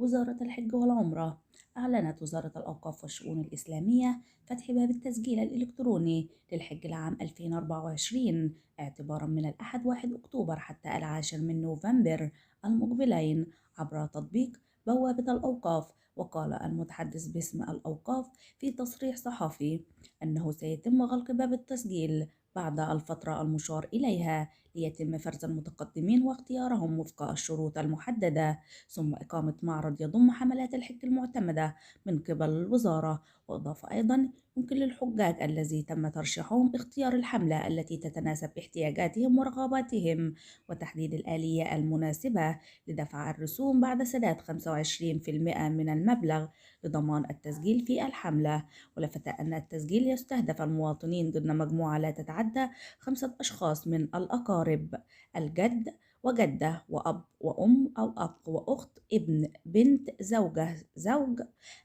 وزارة الحج والعمرة. أعلنت وزارة الأوقاف والشؤون الإسلامية فتح باب التسجيل الإلكتروني للحج العام 2024 اعتبارا من الأحد 1 أكتوبر حتى 10 من نوفمبر المقبلين عبر تطبيق بوابة الأوقاف. وقال المتحدث باسم الأوقاف في تصريح صحفي أنه سيتم غلق باب التسجيل بعد الفترة المشار إليها ليتم فرز المتقدمين واختيارهم وفق الشروط المحددة، ثم إقامة معرض يضم حملات الحج المعتمدة من قبل الوزارة. وأضاف أيضا: يمكن للحجاج الذي تم ترشيحهم اختيار الحملة التي تتناسب باحتياجاتهم ورغباتهم وتحديد الآلية المناسبة لدفع الرسوم بعد سداد 25% من المبلغ لضمان التسجيل في الحملة. ولفت أن التسجيل يستهدف المواطنين ضمن مجموعة لا تتعدى 5 أشخاص من الأقارب: الجد وجدة وأب وأم أو أخ وأخت، ابن بنت، زوجة زوج،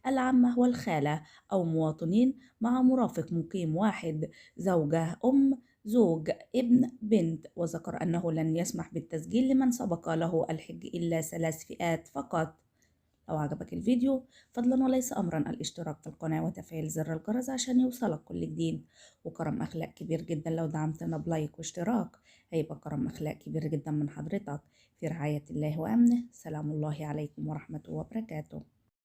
العمة والخالة، أو مواطنين مع مرافق مقيم واحد: زوجة أم، زوج، ابن بنت. وذكر أنه لن يسمح بالتسجيل لمن سبق له الحج إلا 3 فئات فقط. لو عجبك الفيديو فضلا وليس أمرا الاشتراك في القناة وتفعيل زر الجرس عشان يوصلك كل جديد. وكرم أخلاق كبير جدا لو دعمتنا بلايك واشتراك، هيبقى كرم أخلاق كبير جدا من حضرتك. في رعاية الله وأمنه، سلام الله عليكم ورحمته وبركاته.